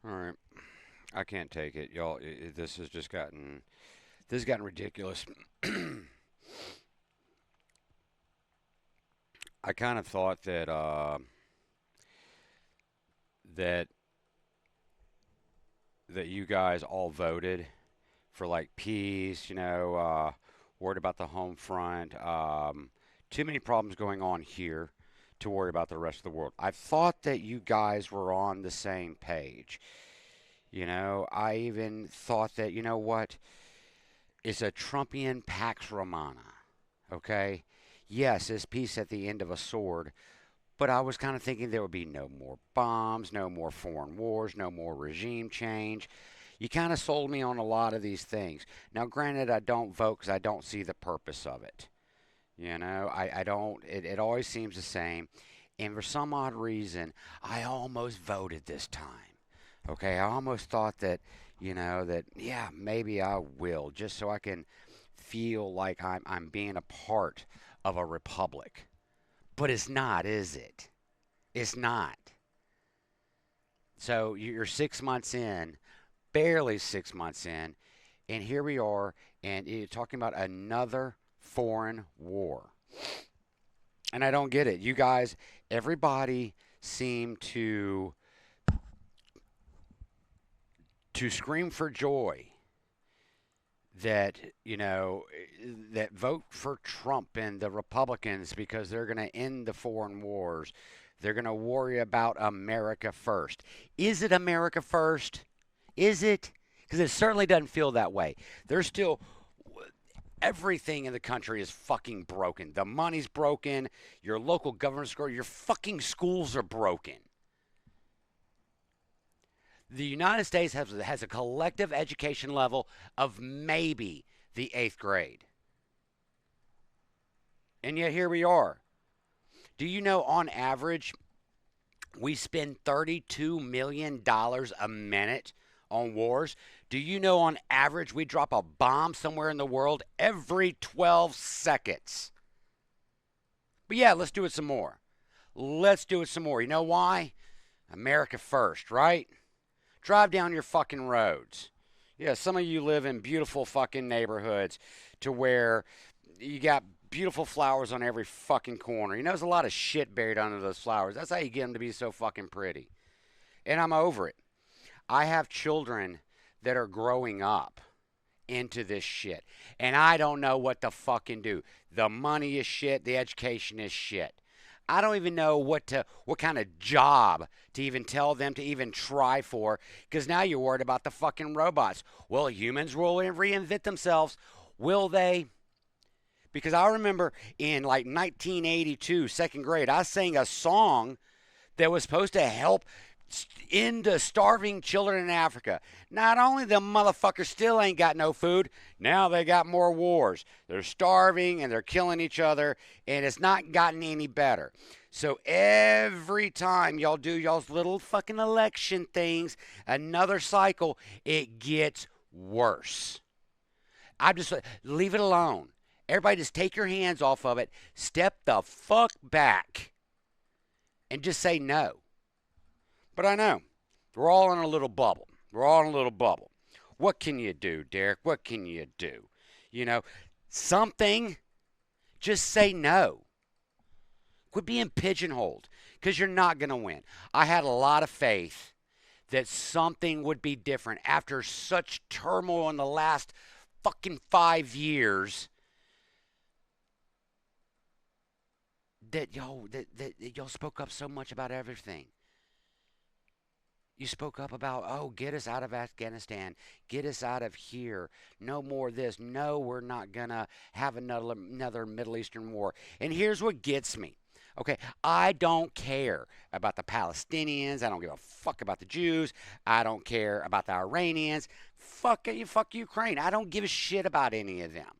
All right. I can't take it, y'all. This has gotten ridiculous. I kind of thought that that you guys all voted for like peace, worried about the home front. Too many problems going on here to worry about the rest of the world. I thought that you guys were on the same page. I even thought that, you know what? It's a Trumpian Pax Romana. Okay? Yes, it's peace at the end of a sword, but I was kind of thinking there would be no more bombs, no more foreign wars, no more regime change. You kind of sold me on a lot of these things. Now, granted, I don't vote because I don't see the purpose of it. I don't, it always seems the same. And for some odd reason, I almost voted this time. Okay, I almost thought that, yeah, maybe I will, just so I can feel like I'm being a part of a republic. But it's not, is it? It's not. So you're 6 months in, barely 6 months in, and here we are, and you're talking about another foreign war. And I don't get it. You guys, everybody seemed to scream for joy that that vote for Trump and the Republicans because they're going to end the foreign wars. They're going to worry about America first. Is it America first? Is it? Because it certainly doesn't feel that way. There's still everything in the country is fucking broken. The money's broken. Your local government school, your fucking schools are broken. The United States has a collective education level of maybe the eighth grade. And yet here we are. Do you know on average we spend $32 million a minute on wars? Do you know on average we drop a bomb somewhere in the world every 12 seconds? But yeah, let's do it some more. Let's do it some more. You know why? America first, right? Drive down your fucking roads. Yeah, some of you live in beautiful fucking neighborhoods to where you got beautiful flowers on every fucking corner. There's a lot of shit buried under those flowers. That's how you get them to be so fucking pretty. And I'm over it. I have children that are growing up into this shit. And I don't know what to fucking do. The money is shit, the education is shit. I don't even know what kind of job to even tell them to even try for because now you're worried about the fucking robots. Well, humans will reinvent themselves. Will they? Because I remember in like 1982, second grade, I sang a song that was supposed to help end the starving children in Africa. Not only the motherfuckers still ain't got no food, now they got more wars. They're starving and they're killing each other, and it's not gotten any better. So every time y'all do y'all's little fucking election things, another cycle, it gets worse. I just leave it alone. Everybody just take your hands off of it, step the fuck back, and just say no. But I know we're all in a little bubble. We're all in a little bubble. What can you do, Derek? What can you do? You know, something, just say no. Quit being pigeonholed because you're not going to win. I had a lot of faith that something would be different after such turmoil in the last fucking 5 years that y'all spoke up so much about everything. You spoke up about, oh, get us out of Afghanistan, get us out of here, no more of this. No, we're not going to have another Middle Eastern war. And here's what gets me. Okay, I don't care about the Palestinians. I don't give a fuck about the Jews. I don't care about the Iranians. Fuck Ukraine. I don't give a shit about any of them.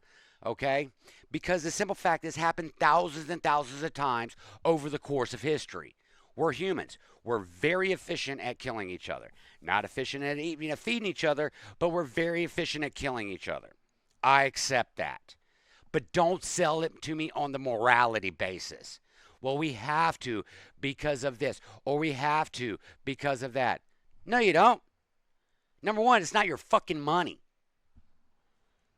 Okay? Because the simple fact is, happened thousands and thousands of times over the course of history. We're humans. We're very efficient at killing each other. Not efficient at feeding each other, but we're very efficient at killing each other. I accept that. But don't sell it to me on the morality basis. Well, we have to because of this, or we have to because of that. No, you don't. Number one, it's not your fucking money.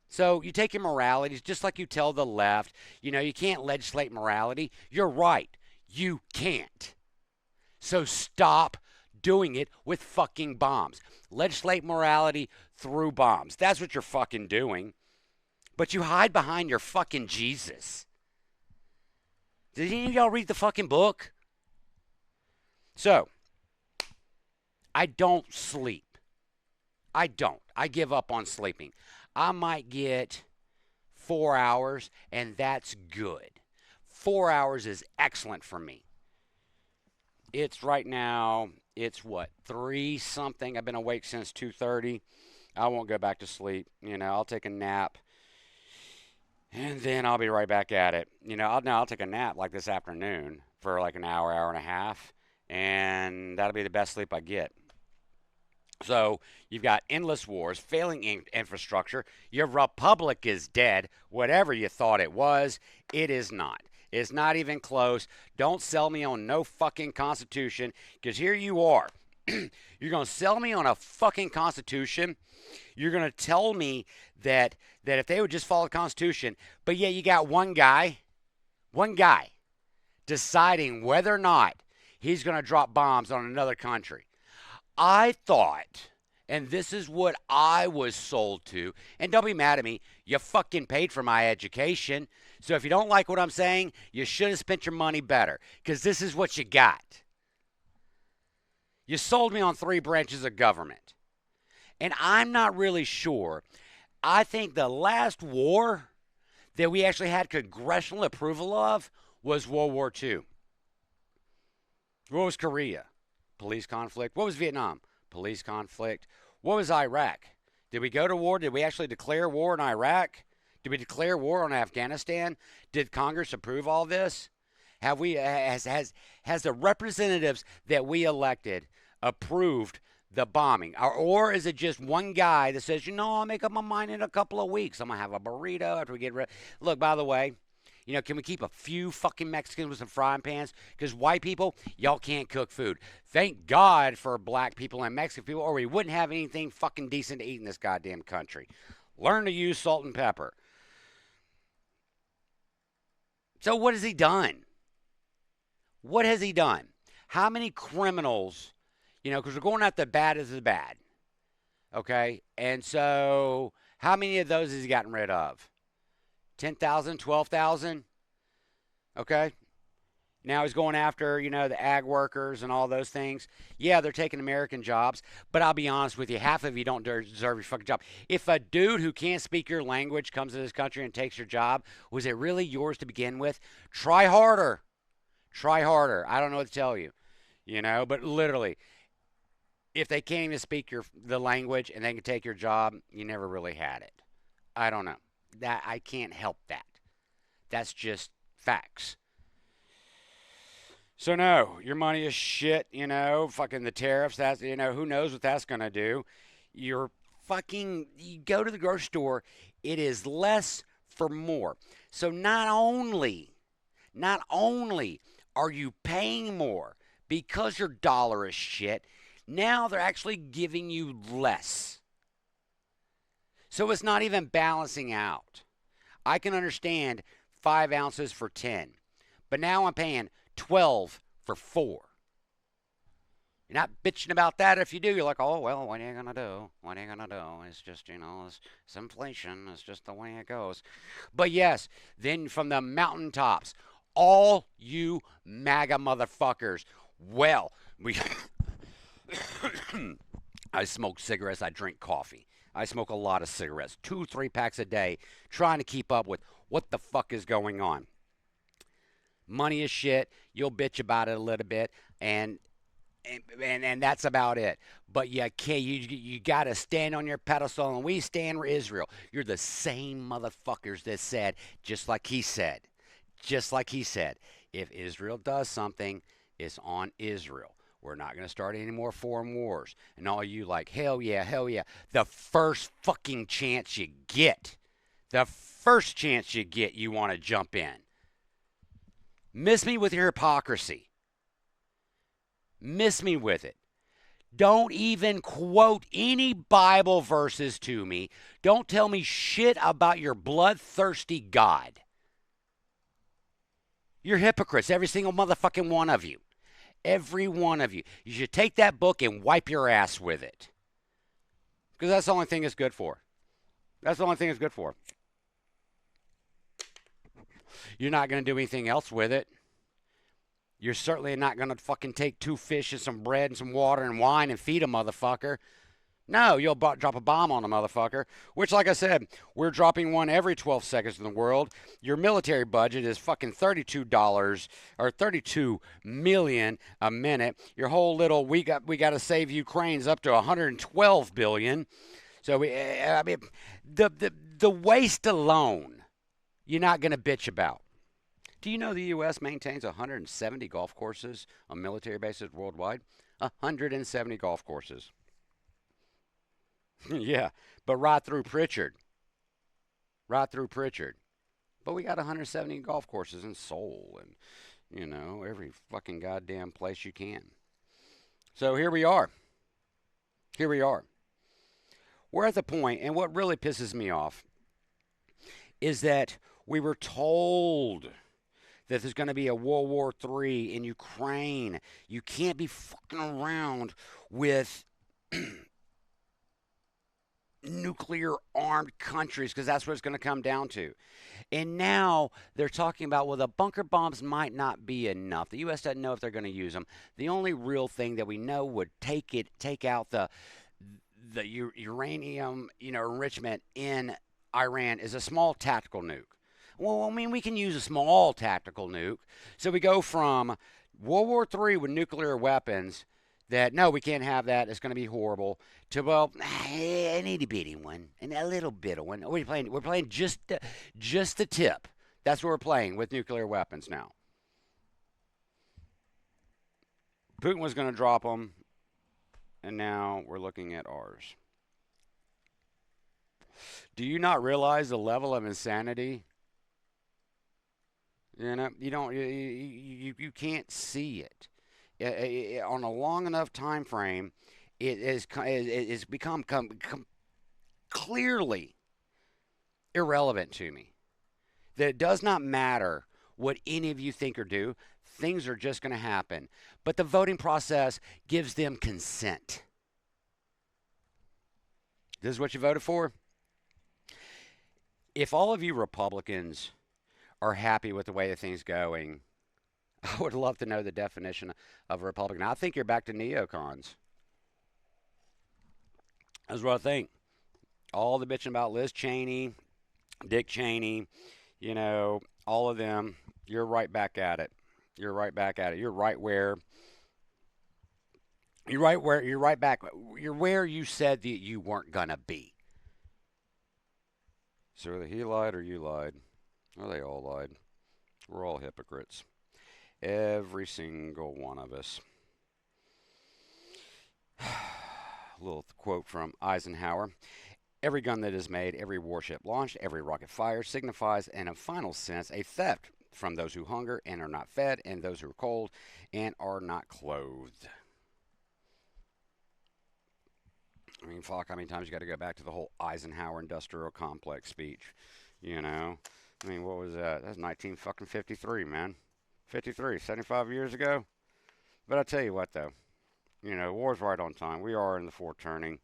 So you take your morality, just like you tell the left, you can't legislate morality. You're right. You can't. So stop doing it with fucking bombs. Legislate morality through bombs. That's what you're fucking doing. But you hide behind your fucking Jesus. Did any of y'all read the fucking book? So, I don't sleep. I don't. I give up on sleeping. I might get 4 hours, and that's good. 4 hours is excellent for me. It's right now, it's what, 3 something? I've been awake since 2:30. I won't go back to sleep. I'll take a nap, and then I'll be right back at it. I'll take a nap like this afternoon for like an hour, hour and a half, and that'll be the best sleep I get. So you've got endless wars, failing infrastructure. Your republic is dead. Whatever you thought it was, it is not. It's not even close. Don't sell me on no fucking constitution, because here you are. You're going to sell me on a fucking constitution. You're going to tell me that if they would just follow the constitution, but yeah, you got one guy deciding whether or not he's going to drop bombs on another country. I thought, and this is what I was sold to, and don't be mad at me, you fucking paid for my education, so if you don't like what I'm saying, you should have spent your money better, because this is what you got. You sold me on 3 branches of government, and I'm not really sure. I think the last war that we actually had congressional approval of was World War II. What was Korea? Police conflict. What was Vietnam? Police conflict. What was Iraq? Did we go to war? Did we actually declare war in Iraq? Did we declare war on Afghanistan? Did Congress approve all this? Have we has the representatives that we elected approved the bombing? Or is it just one guy that says, I'll make up my mind in a couple of weeks. I'm going to have a burrito after we get rid. Look, by the way, can we keep a few fucking Mexicans with some frying pans? Because white people, y'all can't cook food. Thank God for black people and Mexican people, or we wouldn't have anything fucking decent to eat in this goddamn country. Learn to use salt and pepper. So what has he done? What has he done? How many criminals, because we're going after the bad as the bad. Okay? And so how many of those has he gotten rid of? 10,000, 12,000. Okay. Now he's going after, the ag workers and all those things. Yeah, they're taking American jobs, but I'll be honest with you, half of you don't deserve your fucking job. If a dude who can't speak your language comes to this country and takes your job, was it really yours to begin with? Try harder. Try harder. I don't know what to tell you, but literally, if they can't even speak the language and they can take your job, you never really had it. I don't know. That I can't help that. That's just facts. So no, your money is shit, fucking the tariffs, that's, who knows what that's going to do. You go to the grocery store, it is less for more. So not only are you paying more because your dollar is shit, now they're actually giving you less. So it's not even balancing out. I can understand 5 ounces for 10, but now I'm paying 12 for 4. You're not bitching about that. If you do, you're like, oh, well, what are you going to do? What are you going to do? It's just, it's inflation. It's just the way it goes. But yes, then from the mountaintops, all you MAGA motherfuckers, well, I smoke cigarettes. I drink coffee. I smoke a lot of cigarettes, 2-3 packs a day, trying to keep up with what the fuck is going on. Money is shit. You'll bitch about it a little bit, and that's about it. But you got to stand on your pedestal, and we stand for Israel. You're the same motherfuckers that said, just like he said, if Israel does something, it's on Israel. We're not going to start any more foreign wars. And all you like, hell yeah. The first fucking chance you get, you want to jump in. Miss me with your hypocrisy. Miss me with it. Don't even quote any Bible verses to me. Don't tell me shit about your bloodthirsty God. You're hypocrites, every single motherfucking one of you. Every one of you. You should take that book and wipe your ass with it. Because that's the only thing it's good for. That's the only thing it's good for. You're not going to do anything else with it. You're certainly not going to fucking take two fish and some bread and some water and wine and feed a motherfucker. No, you'll drop a bomb on a motherfucker, which, like I said, we're dropping one every 12 seconds in the world. Your military budget is fucking $32 or 32 million a minute. Your whole little we got to save Ukraine's up to 112 billion. So I mean, the waste alone, you're not going to bitch about. Do you know the U.S. maintains 170 golf courses on military bases worldwide? 170 golf courses. Yeah, but right through Pritchard. Right through Pritchard. But we got 170 golf courses in Seoul and, every fucking goddamn place you can. So here we are. Here we are. We're at the point, and what really pisses me off is that we were told that there's going to be a World War III in Ukraine. You can't be fucking around with nuclear armed countries because that's what it's going to come down to. And now they're talking about, well, the bunker bombs might not be enough. The U.S. doesn't know if they're going to use them. The only real thing that we know would take out the uranium, enrichment in Iran is a small tactical nuke. Well, I mean, we can use a small tactical nuke. So we go from World War III with nuclear weapons that, no, we can't have that. It's going to be horrible. To, well, an itty bitty one and a little bit of one. We're playing. We're playing just the tip. That's what we're playing with nuclear weapons now. Putin was going to drop them, and now we're looking at ours. Do you not realize the level of insanity? You don't. You can't see it. On a long enough time frame, it's become clearly irrelevant to me. That it does not matter what any of you think or do. Things are just going to happen. But the voting process gives them consent. This is what you voted for? If all of you Republicans are happy with the way the thing's going, I would love to know the definition of a Republican. I think you're back to neocons. That's what I think. All the bitching about Liz Cheney, Dick Cheney, all of them, you're right back at it. You're right back at it. You're right where you're right back. You're where you said that you weren't gonna be. So either he lied or you lied. Or they all lied. We're all hypocrites. Every single one of us. A little quote from Eisenhower. Every gun that is made, every warship launched, every rocket fired signifies, in a final sense, a theft from those who hunger and are not fed, and those who are cold and are not clothed. I mean, fuck, how many times you got to go back to the whole Eisenhower Industrial Complex speech? I mean, what was that? That's 1953, man. 53, 75 years ago. But I tell you what, though, war's right on time. We are in the fourth turning,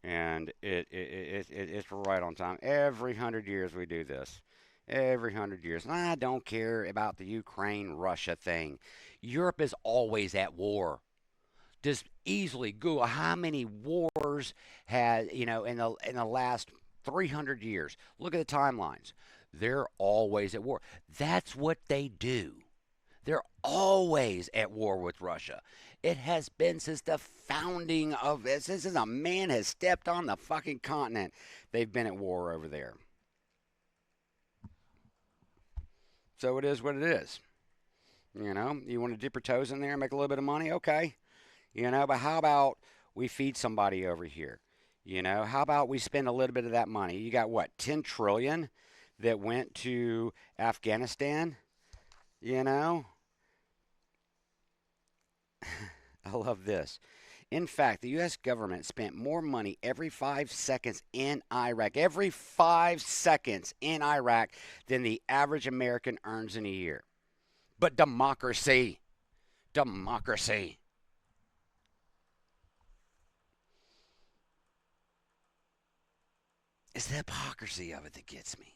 and it's right on time. Every 100 years we do this. Every 100 years. And I don't care about the Ukraine-Russia thing. Europe is always at war. Just easily Google how many wars had, in the last 300 years. Look at the timelines. They're always at war. That's what they do. They're always at war with Russia. It has been since the founding of it. Since a man has stepped on the fucking continent, they've been at war over there. So it is what it is. You want to dip your toes in there and make a little bit of money? Okay. But how about we feed somebody over here? How about we spend a little bit of that money? You got what, 10 trillion that went to Afghanistan? I love this. In fact, the U.S. government spent more money every 5 seconds in Iraq, every 5 seconds in Iraq, than the average American earns in a year. But democracy, democracy. It's the hypocrisy of it that gets me.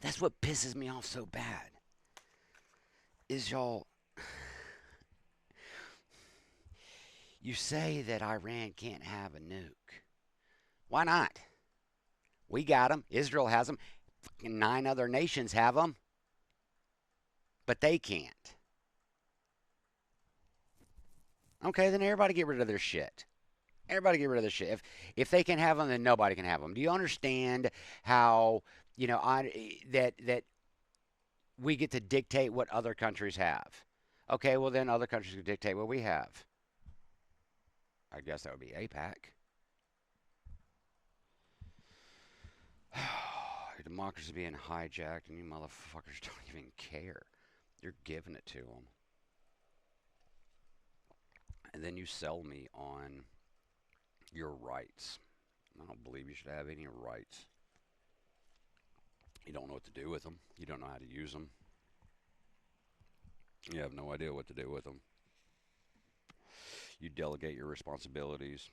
That's what pisses me off so bad. Is y'all, you say that Iran can't have a nuke. Why not? We got them. Israel has them. Fucking 9 other nations have them, but they can't. Okay, then everybody get rid of their shit. Everybody get rid of their shit. If they can have them, then nobody can have them. Do you understand how that we get to dictate what other countries have? Okay, well then other countries can dictate what we have. I guess that would be APAC. Your democracy being hijacked, and you motherfuckers don't even care. You're giving it to them, and then you sell me on your rights. I don't believe you should have any rights. You don't know what to do with them. You don't know how to use them. You have no idea what to do with them. You delegate your responsibilities,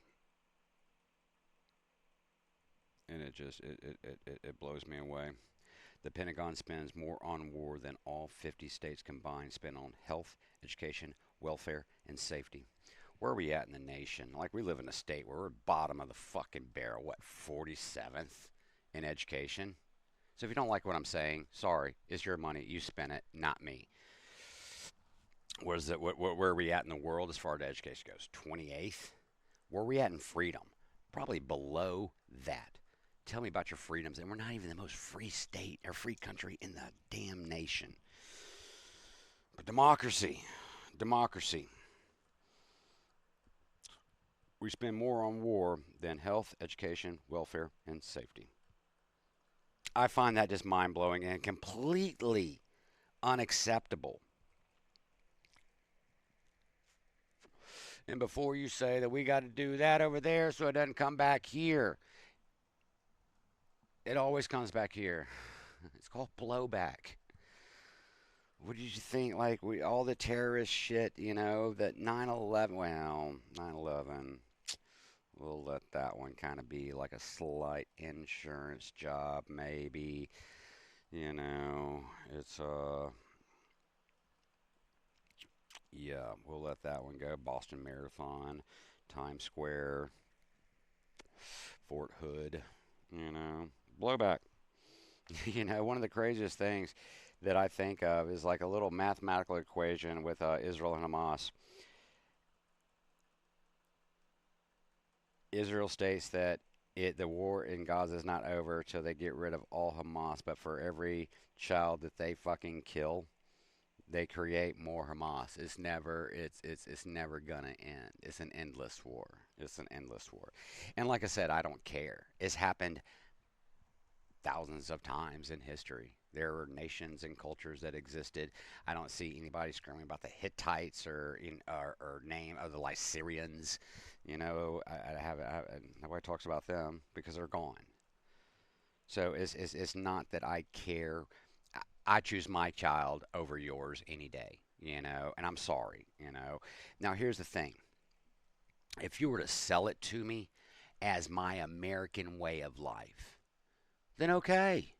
and it blows me away. The Pentagon spends more on war than all 50 states combined spend on health, education, welfare, and safety. Where are we at in the nation? Like, we live in a state where we're bottom of the fucking barrel. What, 47th in education? So if you don't like what I'm saying, sorry, it's your money. You spend it, not me. Where are we at in the world as far as education goes? 28th? Where are we at in freedom? Probably below that. Tell me about your freedoms. And we're not even the most free state or free country in the damn nation. But democracy. Democracy. We spend more on war than health, education, welfare, and safety. I find that just mind blowing and completely unacceptable. And before you say that we got to do that over there so it doesn't come back here, it always comes back here. It's called blowback. What did you think? Like, all the terrorist shit, that 9/11. Well, 9/11. We'll let that one kind of be like a slight insurance job, maybe. It's yeah, we'll let that one go. Boston Marathon, Times Square, Fort Hood, blowback. One of the craziest things that I think of is like a little mathematical equation with Israel and Hamas. Israel states that the war in Gaza is not over till they get rid of all Hamas, but for every child that they fucking kill, they create more Hamas. It's never gonna end. It's an endless war. It's an endless war. And like I said, I don't care. It's happened thousands of times in history. There are nations and cultures that existed. I don't see anybody screaming about the Hittites or name of the Lysyrians. Nobody talks about them because they're gone. So it's not that I care. I choose my child over yours any day, and I'm sorry. Now, here's the thing. If you were to sell it to me as my American way of life, then okay.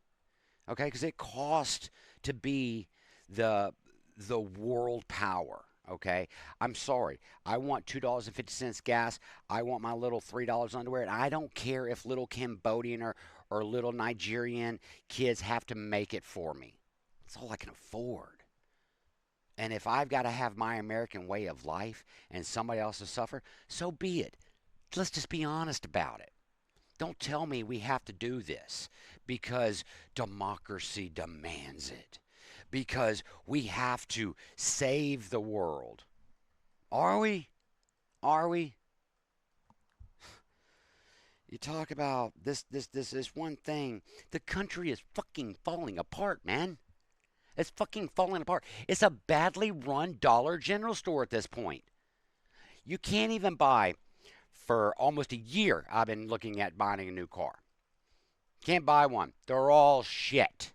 Okay, because it costs to be the the world power. Okay, I'm sorry. I want $2.50 gas. I want my little $3 underwear, and I don't care if little Cambodian or little Nigerian kids have to make it for me. That's all I can afford. And if I've got to have my American way of life and somebody else to suffer, so be it. Let's just be honest about it. Don't tell me we have to do this because democracy demands it. Because we have to save the world. Are we? Are we? You talk about this one thing. The country is fucking falling apart, man. It's fucking falling apart. It's a badly run Dollar General store at this point. You can't even buy, for almost a year, I've been looking at buying a new car. Can't buy one. They're all shit.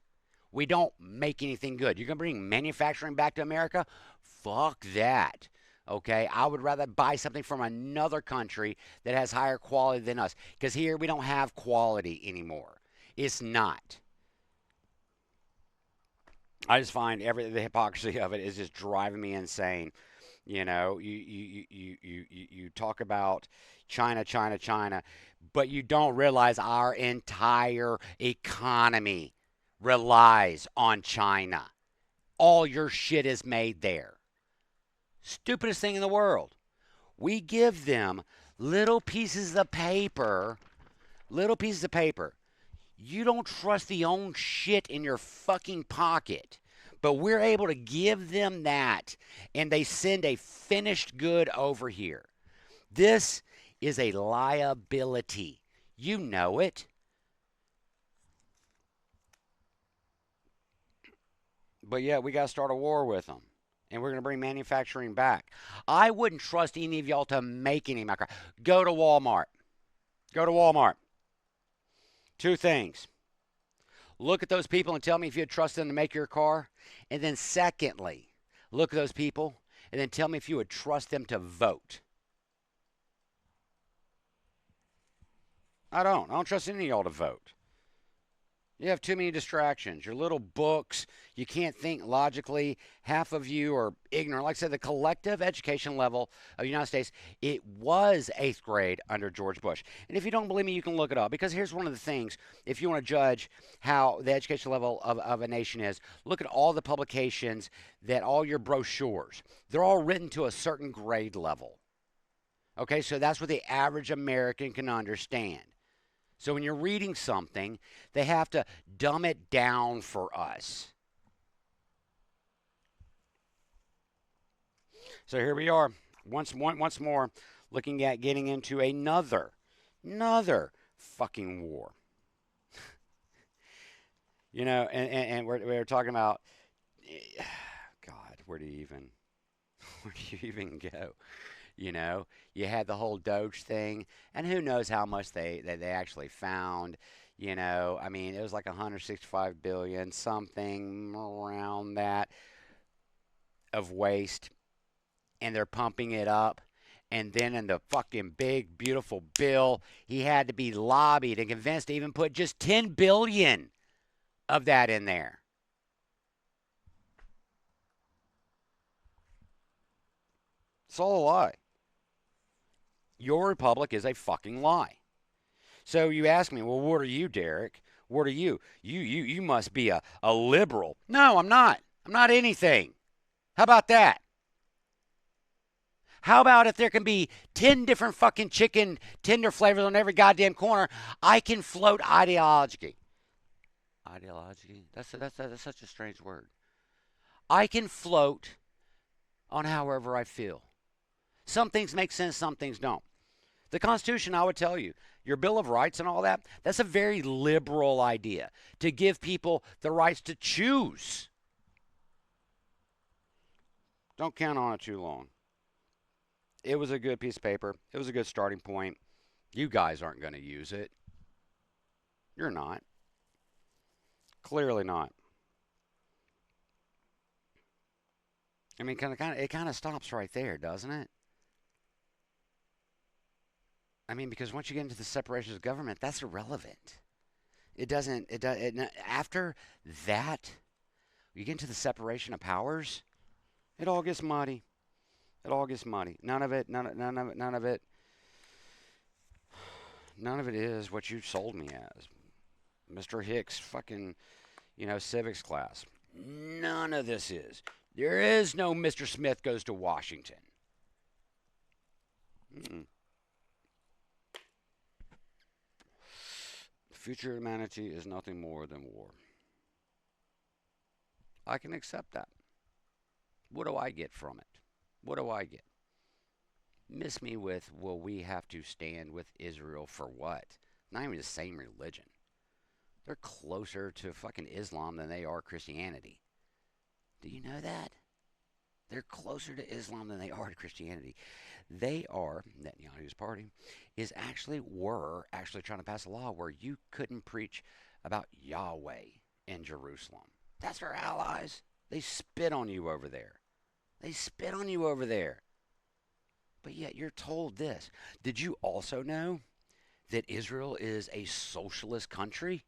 We don't make anything good. You're going to bring manufacturing back to America? Fuck that. Okay? I would rather buy something from another country that has higher quality than us. Because here we don't have quality anymore. It's not. I just find the hypocrisy of it is just driving me insane. You talk about China, China, China, but you don't realize our entire economy relies on China. All your shit is made there. Stupidest thing in the world. We give them little pieces of paper, little pieces of paper. You don't trust the own shit in your fucking pocket. But we're able to give them that, and they send a finished good over here. This is a liability. You know it. But yeah, we got to start a war with them. And we're going to bring manufacturing back. I wouldn't trust any of y'all to make any of my car. Go to Walmart. Go to Walmart. Two things. Look at those people and tell me if you'd trust them to make your car. And then secondly, look at those people and then tell me if you would trust them to vote. I don't. I don't trust any of y'all to vote. You have too many distractions. Your little books, you can't think logically. Half of you are ignorant. Like I said, the collective education level of the United States, it was 8th grade under George Bush. And if you don't believe me, you can look it up. Because here's one of the things, if you want to judge how the education level of a nation is, look at all the publications, that all your brochures, they're all written to a certain grade level. Okay, so that's what the average American can understand. So when you're reading something, they have to dumb it down for us. So here we are, once more, looking at getting into another fucking war. And we're talking about, God, where do you even go? You had the whole Doge thing, and who knows how much they actually found. I mean, it was like 165 billion, something around that, of waste, and they're pumping it up. And then in the fucking big, beautiful bill, he had to be lobbied and convinced to even put just 10 billion of that in there. It's all a lie. Your republic is a fucking lie. So you ask me, well, what are you, Derek? What are you? You must be a liberal. No, I'm not. I'm not anything. How about that? How about if there can be 10 different fucking chicken tender flavors on every goddamn corner, I can float ideology. Ideology? That's such a strange word. I can float on however I feel. Some things make sense, some things don't. The Constitution, I would tell you, your Bill of Rights and all that, that's a very liberal idea, to give people the rights to choose. Don't count on it too long. It was a good piece of paper. It was a good starting point. You guys aren't going to use it. You're not. Clearly not. I mean, it kind of stops right there, doesn't it? I mean, because once you get into the separation of government, that's irrelevant. It doesn't. After that, you get into the separation of powers. It all gets muddy. It all gets muddy. None of it is what you sold me as, Mr. Hicks. Fucking, civics class. None of this is. There is no Mr. Smith goes to Washington. Mm-mm. The future of humanity is nothing more than war. I can accept that. What do I get from it? What do I get? Miss me with, well, we have to stand with Israel for what? Not even the same religion. They're closer to fucking Islam than they are Christianity. Do you know that? They're closer to Islam than they are to Christianity. They are, Netanyahu's party, were actually trying to pass a law where you couldn't preach about Yahweh in Jerusalem. That's their allies. They spit on you over there. They spit on you over there. But yet you're told this. Did you also know that Israel is a socialist country?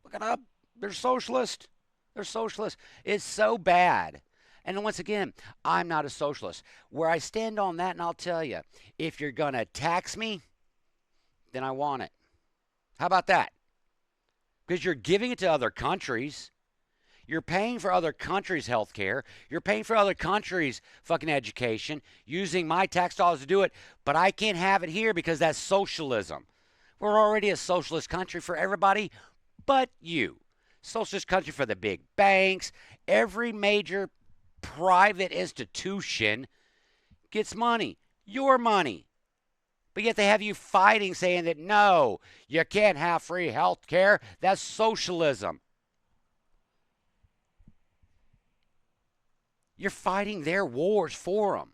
Look it up. They're socialist. They're socialist. It's so bad. And once again, I'm not a socialist. Where I stand on that, and I'll tell you, if you're going to tax me, then I want it. How about that? Because you're giving it to other countries. You're paying for other countries' health care. You're paying for other countries' fucking education, using my tax dollars to do it, but I can't have it here because that's socialism. We're already a socialist country for everybody but you. Socialist country for the big banks. Every major private institution gets money. Your money. But yet they have you fighting, saying that no, you can't have free health care. That's socialism. You're fighting their wars for them.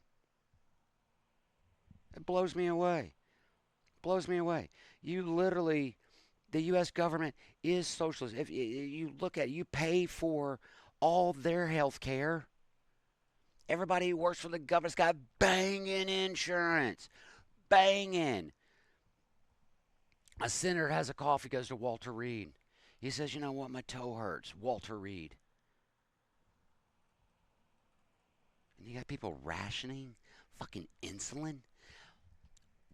It blows me away. Blows me away. You literally, the U.S. government is socialist. If you look at it, you pay for all their health care. Everybody who works for the government's got banging insurance. Banging. A senator has a cough. He goes to Walter Reed. He says, you know what? My toe hurts. Walter Reed. And you got people rationing fucking insulin.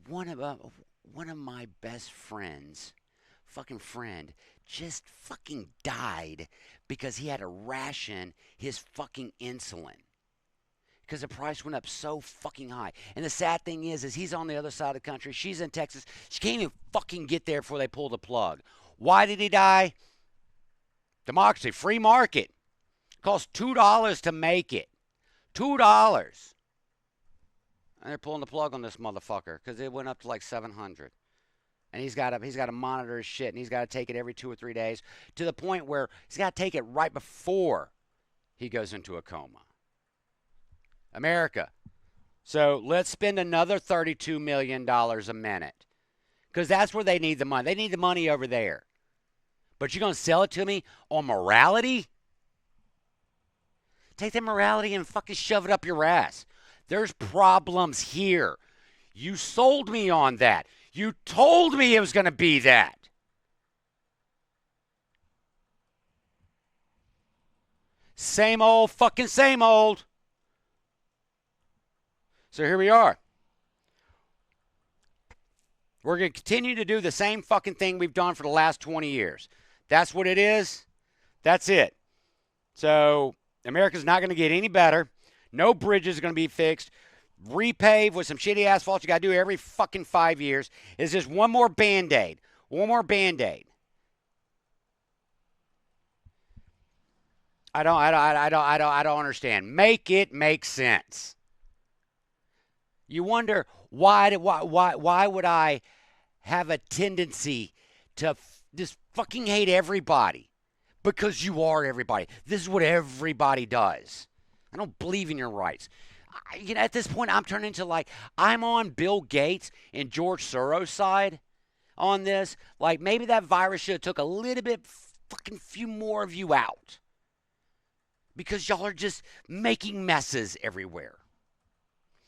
One of my best friends, fucking friend, just fucking died because he had to ration his fucking insulin. Because the price went up so fucking high. And the sad thing is he's on the other side of the country. She's in Texas. She can't even fucking get there before they pull the plug. Why did he die? Democracy, free market. Costs $2 to make it. $2. And they're pulling the plug on this motherfucker because it went up to like 700. And he's got to monitor his shit, and he's got to take it every 2 or 3 days to the point where he's got to take it right before he goes into a coma. America. So let's spend another $32 million a minute because that's where they need the money. They need the money over there. But you're going to sell it to me on morality? Take that morality and fucking shove it up your ass. There's problems here. You sold me on that. You told me it was going to be that. Same old fucking same old. So here we are. We're going to continue to do the same fucking thing we've done for the last 20 years. That's what it is. That's it. So America's not going to get any better. No bridges are going to be fixed. Repave with some shitty asphalt you got to do every fucking 5 years. It's just one more Band-Aid. One more Band-Aid. I don't understand. Make it make sense. You wonder why would I have a tendency to just fucking hate everybody? Because you are everybody. This is what everybody does. I don't believe in your rights. At this point, I'm turning into like, I'm on Bill Gates and George Soros' side on this. Like, maybe that virus should have took a little bit, fucking few more of you out. Because y'all are just making messes everywhere.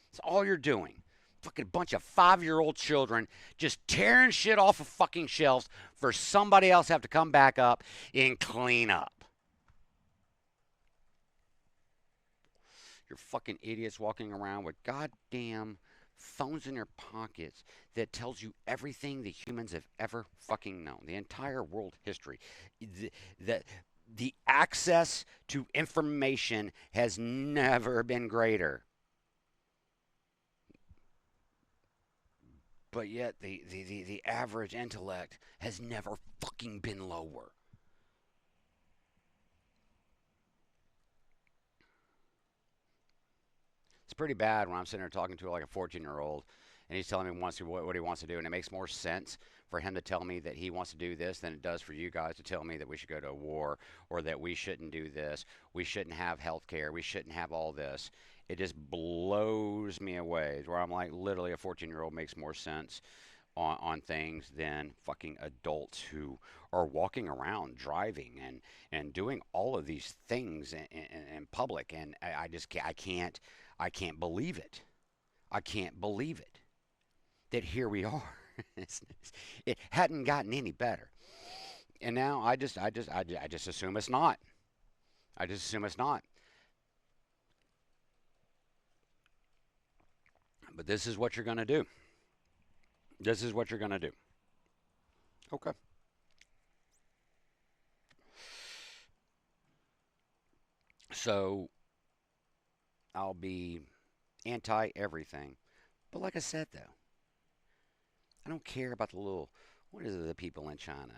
That's all you're doing. Fucking bunch of 5-year-old children just tearing shit off of fucking shelves for somebody else to have to come back up and clean up. You're fucking idiots walking around with goddamn phones in their pockets that tells you everything the humans have ever fucking known. The entire world history. The access to information has never been greater. But yet the average intellect has never fucking been lower. It's pretty bad when I'm sitting there talking to like a 14-year-old and he's telling me what he wants to do, and it makes more sense for him to tell me that he wants to do this than it does for you guys to tell me that we should go to a war or that we shouldn't do this, we shouldn't have health care, we shouldn't have all this. It just blows me away. Where I'm like, literally, a 14-year-old makes more sense on things than fucking adults who are walking around driving and doing all of these things in public. And I just I can't believe it. I can't believe it that here we are. It hadn't gotten any better, and now I just assume it's not. I just assume it's not. But this is what you're gonna do. This is what you're gonna do. Okay. So I'll be anti everything. But like I said, though, I don't care about the little, what is it, the people in China,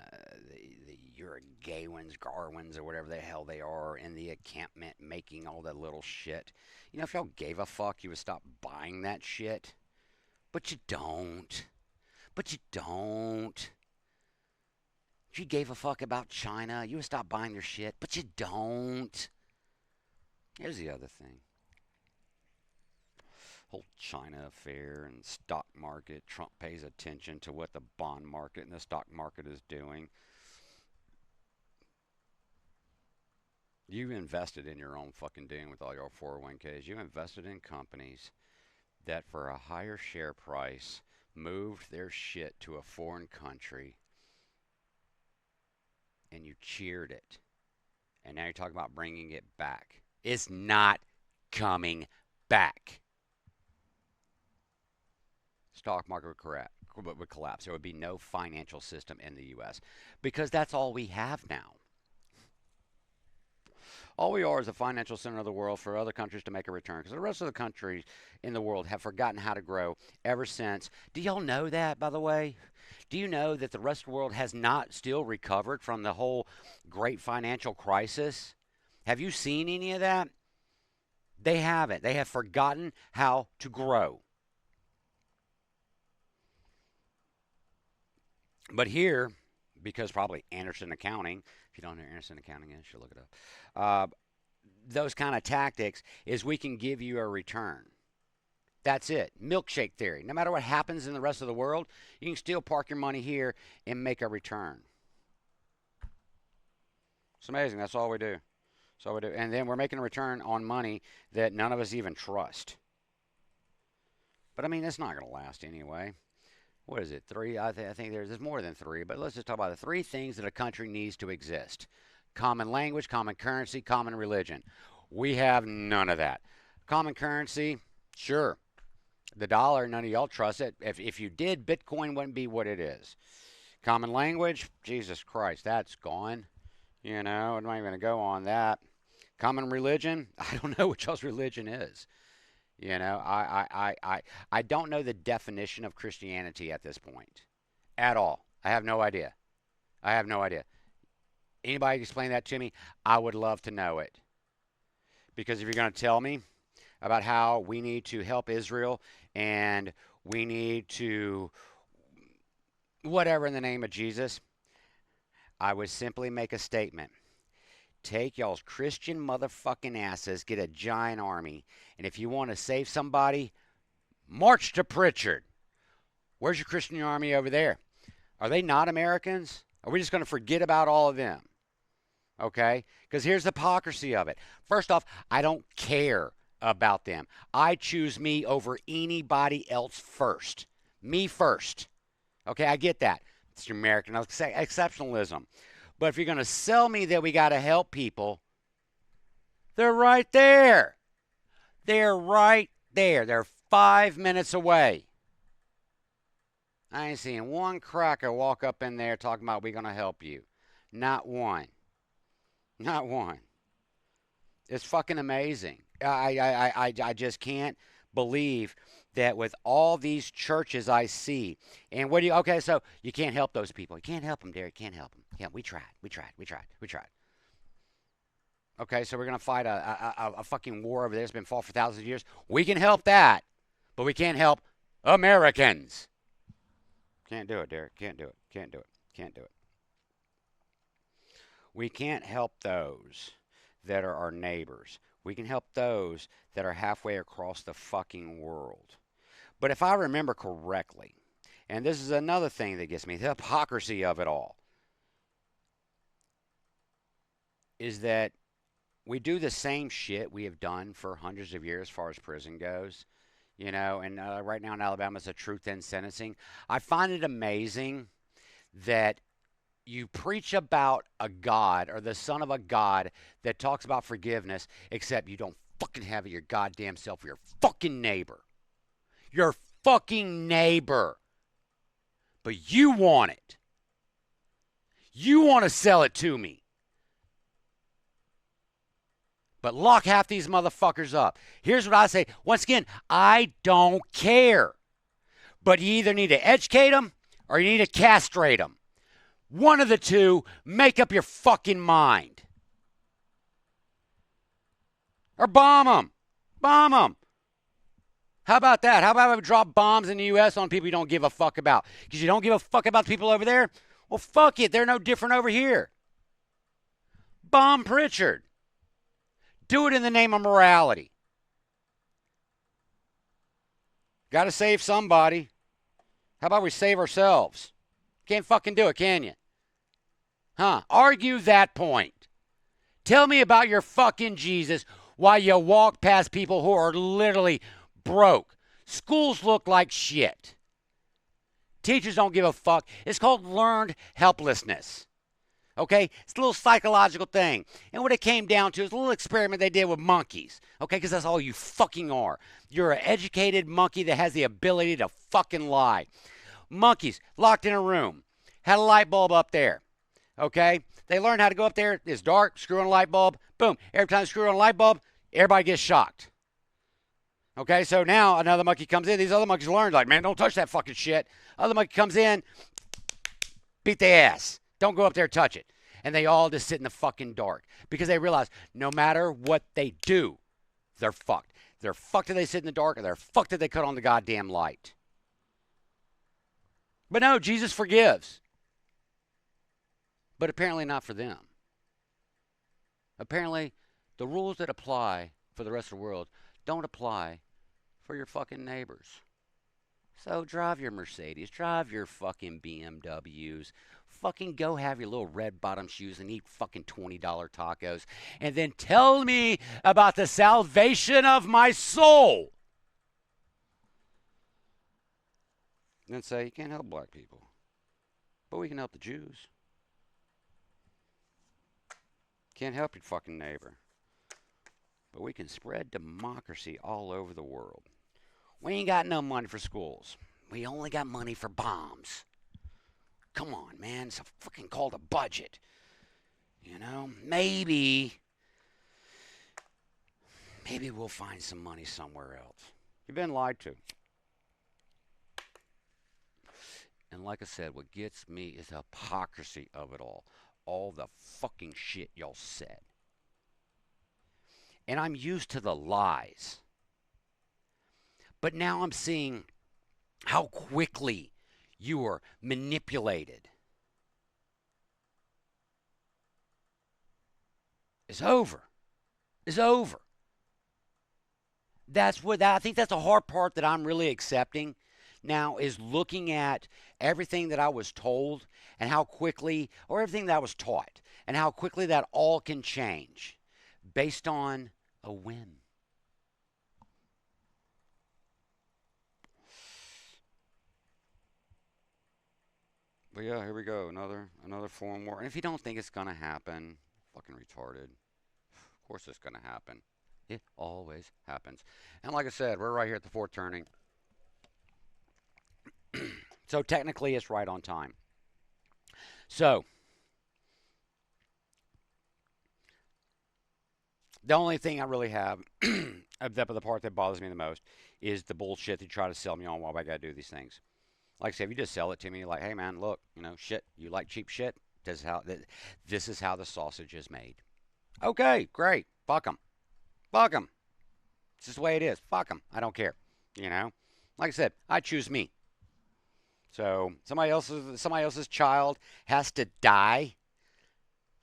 the Uruguayans, Garwins, or whatever the hell they are in the encampment making all that little shit. You know, if y'all gave a fuck, you would stop buying that shit. But you don't. But you don't. If you gave a fuck about China, you would stop buying their shit. But you don't. Here's the other thing. Whole China affair and stock market. Trump pays attention to what the bond market and the stock market is doing. You invested in your own fucking doing with all your 401ks. You invested in companies that for a higher share price moved their shit to a foreign country and you cheered it. And now you're talking about bringing it back. It's not coming back. Stock market would collapse. There would be no financial system in the U.S. because that's all we have now. All we are is a financial center of the world for other countries to make a return because the rest of the countries in the world have forgotten how to grow ever since. Do y'all know that, by the way? Do you know that the rest of the world has not still recovered from the whole great financial crisis? Have you seen any of that? They haven't. They have forgotten how to grow. But here, because probably Anderson Accounting, if you don't know Anderson Accounting is, you should look it up. Those kind of tactics is we can give you a return. That's it. Milkshake theory. No matter what happens in the rest of the world, you can still park your money here and make a return. It's amazing. That's all we do. That's all we do. And then we're making a return on money that none of us even trust. But I mean, it's not going to last anyway. What is it? Three? I think there's more than three, but let's just talk about the three things that a country needs to exist: common language, common currency, common religion. We have none of that. Common currency, sure. The dollar, none of y'all trust it. If you did, Bitcoin wouldn't be what it is. Common language, Jesus Christ, that's gone. You know, I'm not even going to go on that. Common religion, I don't know what y'all's religion is. You know, I don't know the definition of Christianity at this point at all. I have no idea. I have no idea. Anybody explain that to me? I would love to know it. Because if you're going to tell me about how we need to help Israel and we need to whatever in the name of Jesus, I would simply make a statement. Take y'all's Christian motherfucking asses, get a giant army, and if you want to save somebody, march to Pritchard. Where's your Christian army over there? Are they not Americans? Are we just going to forget about all of them? Okay? Because here's the hypocrisy of it. First off, I don't care about them. I choose me over anybody else first. Me first. Okay, I get that. It's American exceptionalism. But if you're going to sell me that we got to help people, they're right there. They're right there. They're 5 minutes away. I ain't seeing one cracker walk up in there talking about we're going to help you. Not one. Not one. It's fucking amazing. I just can't believe that with all these churches I see, and what do you, okay, so you can't help those people. You can't help them, Derek. Can't help them. Yeah, we tried. Okay, so we're going to fight a fucking war over there that's been fought for thousands of years. We can help that, but we can't help Americans. Can't do it, Derek. Can't do it. Can't do it. Can't do it. We can't help those that are our neighbors. We can help those that are halfway across the fucking world. But if I remember correctly, and this is another thing that gets me, the hypocrisy of it all, is that we do the same shit we have done for hundreds of years as far as prison goes. You know, and right now in Alabama, it's a truth in sentencing. I find it amazing that you preach about a God or the son of a God that talks about forgiveness, except you don't fucking have it your goddamn self for your fucking neighbor. Your fucking neighbor. But you want it. You want to sell it to me. But lock half these motherfuckers up. Here's what I say. Once again, I don't care. But you either need to educate them or you need to castrate them. One of the two, make up your fucking mind. Or bomb them. Bomb them. How about that? How about we drop bombs in the U.S. on people you don't give a fuck about? Because you don't give a fuck about the people over there? Well, fuck it. They're no different over here. Bomb Pritchard. Do it in the name of morality. Got to save somebody. How about we save ourselves? Can't fucking do it, can you? Huh? Argue that point. Tell me about your fucking Jesus while you walk past people who are literally broke. Schools look like shit. Teachers don't give a fuck. It's called learned helplessness. Okay? It's a little psychological thing. And what it came down to is a little experiment they did with monkeys. Okay? Because that's all you fucking are. You're an educated monkey that has the ability to fucking lie. Monkeys locked in a room. Had a light bulb up there. Okay? They learned how to go up there. It's dark. Screw on a light bulb. Boom. Every time you screw on a light bulb, everybody gets shocked. Okay? So now another monkey comes in. These other monkeys learn, like, man, don't touch that fucking shit. Other monkey comes in, beat their ass. Don't go up there, touch it. And they all just sit in the fucking dark because they realize no matter what they do, they're fucked. They're fucked if they sit in the dark, or they're fucked if they cut on the goddamn light. But no, Jesus forgives. But apparently not for them. Apparently, the rules that apply for the rest of the world don't apply for your fucking neighbors. So drive your Mercedes, drive your fucking BMWs, fucking go have your little red bottom shoes and eat fucking $20 tacos, and then tell me about the salvation of my soul. And then say, you can't help black people, but we can help the Jews. Can't help your fucking neighbor, but we can spread democracy all over the world. We ain't got no money for schools. We only got money for bombs. Come on, man. It's fucking called a budget. You know? Maybe we'll find some money somewhere else. You've been lied to. And like I said, what gets me is the hypocrisy of it all. All the fucking shit y'all said. And I'm used to the lies. But now I'm seeing how quickly you are manipulated. It's over. It's over. I think that's the hard part that I'm really accepting now, is looking at everything that I was told and how quickly, or everything that I was taught, and how quickly that all can change based on a whim. But yeah, here we go. Another foreign war. And if you don't think it's gonna happen, fucking retarded. Of course it's gonna happen. It always happens. And like I said, we're right here at the fourth turning. So technically it's right on time. So the only thing I really have the part that bothers me the most is the bullshit they try to sell me on why I gotta do these things. Like I said, if you just sell it to me, like, hey man, look, shit, you like cheap shit? This is how the sausage is made. Okay, great. Fuck them. Fuck them. It's just the way it is. Fuck them. I don't care. Like I said, I choose me. So somebody else's child has to die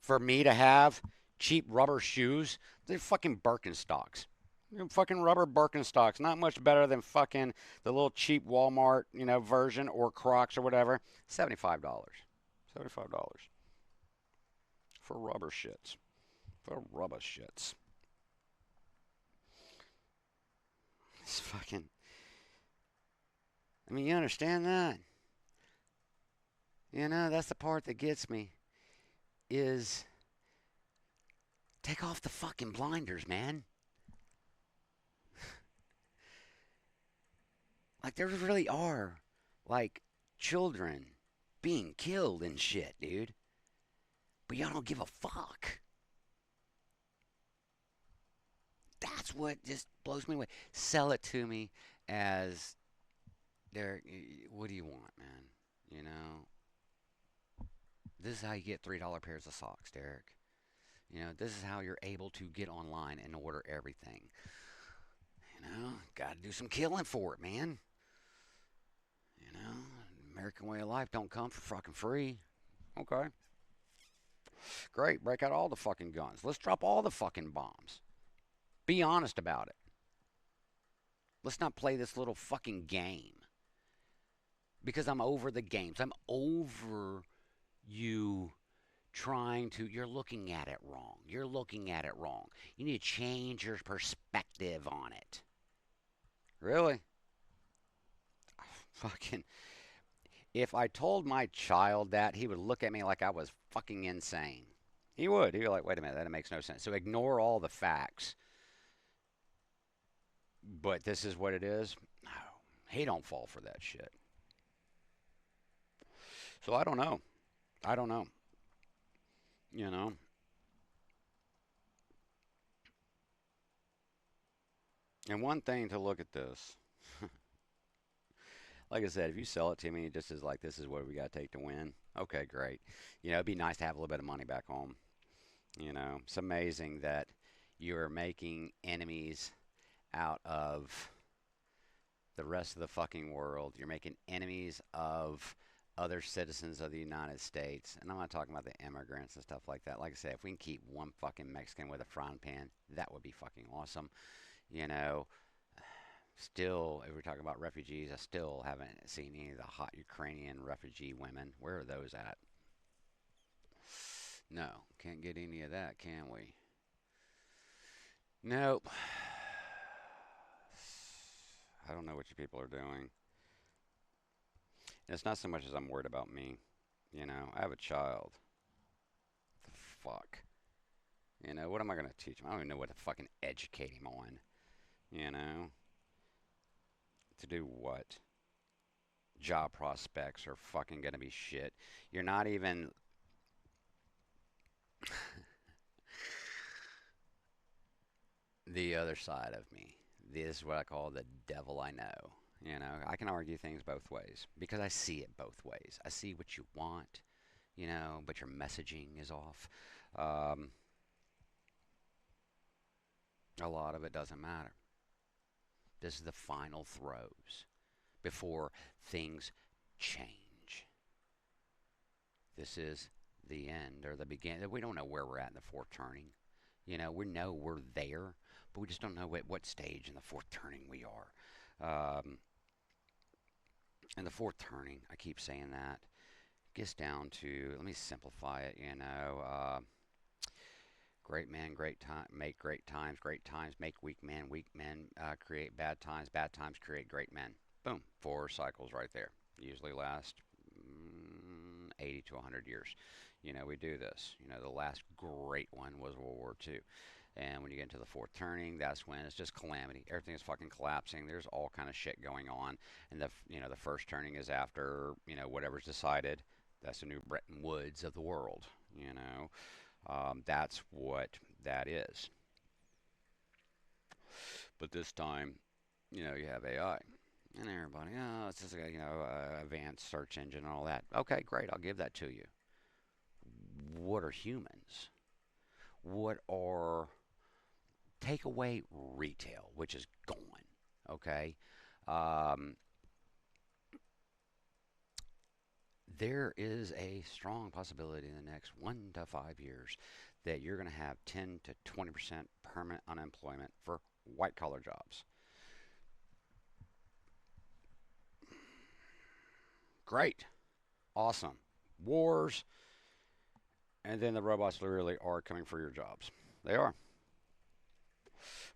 for me to have cheap rubber shoes. They're fucking Birkenstocks. They're fucking rubber Birkenstocks, not much better than fucking the little cheap Walmart, version or Crocs or whatever. $75. $75 for rubber shits. For rubber shits. It's fucking. I mean, you understand that? That's the part that gets me. Is take off the fucking blinders, man. Like there really are, like children being killed and shit, dude. But y'all don't give a fuck. That's what just blows me away. Sell it to me as Derek. What do you want, man? You know, this is how you get $3 pairs of socks, Derek. This is how you're able to get online and order everything. Got to do some killing for it, man. You know, American way of life don't come for fucking free. Okay, great. Break out all the fucking guns. Let's drop all the fucking bombs. Be honest about it. Let's not play this little fucking game. Because I'm over the games. I'm over you you're looking at it wrong. You're looking at it wrong. You need to change your perspective on it. Really? Fucking. If I told my child that, he would look at me like I was fucking insane. He would. He'd be like, wait a minute, that makes no sense. So ignore all the facts. But this is what it is. No, he don't fall for that shit. So I don't know. I don't know. You know. And one thing to look at this, like I said, if you sell it to me just as like this is what we got to take to win, okay, great. It'd be nice to have a little bit of money back home. It's amazing that you're making enemies out of the rest of the fucking world. You're making enemies of other citizens of the United States. And I'm not talking about the immigrants and stuff like that. Like I said, if we can keep one fucking Mexican with a frying pan, that would be fucking awesome. You know, Still, if we're talking about refugees, I still haven't seen any of the hot Ukrainian refugee women. Where are those at? No, can't get any of that, can we? Nope. I don't know what you people are doing. And it's not so much as I'm worried about me. I have a child. The fuck? What am I going to teach him? I don't even know what to fucking educate him on. You know? To do what? Job prospects are fucking going to be shit. You're not even. The other side of me. This is what I call the devil I know. I can argue things both ways because I see it both ways. I see what you want, but your messaging is off. Um, a lot of it doesn't matter. This is the final throes before things change. This is the end or the beginning. We don't know where we're at in the fourth turning. We know we're there, but we just don't know at what stage in the fourth turning we are. And the fourth turning, I keep saying that, gets down to, let me simplify it, great men, great time, make great times make weak men create bad times create great men. Boom, four cycles right there. Usually last 80 to 100 years. We do this. The last great one was World War II. And when you get into the fourth turning, that's when it's just calamity. Everything is fucking collapsing. There's all kind of shit going on. And the first turning is after whatever's decided. That's the new Bretton Woods of the world. That's what that is. But this time, you have AI. And everybody, oh, it's just a, advanced search engine and all that. Okay, great, I'll give that to you. What are humans? What are take away retail, which is gone. Okay, there is a strong possibility in the next 1 to 5 years that you're going to have 10 to 20% permanent unemployment for white collar jobs. Great. Awesome. Wars, and then the robots literally are coming for your jobs. They are.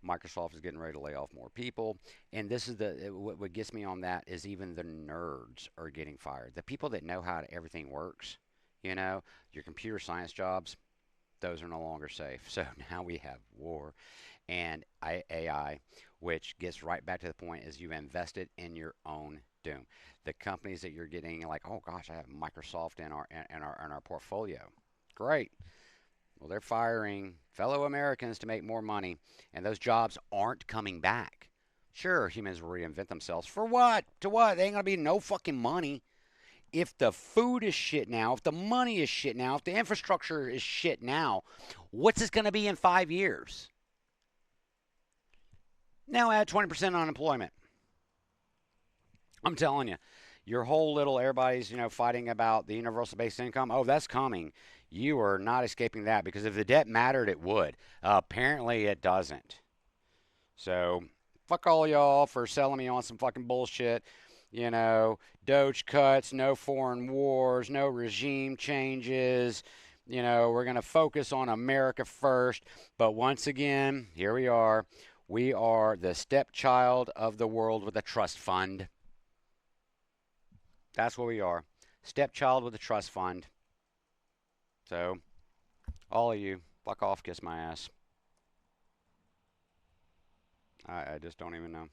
Microsoft is getting ready to lay off more people, and this is what gets me on that is even the nerds are getting fired. The people that know how everything works, you know, your computer science jobs, those are no longer safe. So now we have war and AI, which gets right back to the point is you've invested in your own doom. The companies that you're getting like, oh gosh, I have Microsoft in our portfolio. Great. Well, they're firing fellow Americans to make more money, and those jobs aren't coming back. Sure, humans will reinvent themselves. For what? To what? They ain't gonna be no fucking money. If the food is shit now, if the money is shit now, if the infrastructure is shit now, what's this gonna be in 5 years? Now add 20% unemployment. I'm telling you, your whole little everybody's fighting about the universal basic income. Oh, that's coming. You are not escaping that because if the debt mattered, it would. Apparently, it doesn't. So fuck all y'all for selling me on some fucking bullshit. Doge cuts, no foreign wars, no regime changes. We're going to focus on America first. But once again, here we are. We are the stepchild of the world with a trust fund. That's what we are. Stepchild with a trust fund. So, all of you, fuck off, kiss my ass. I just don't even know.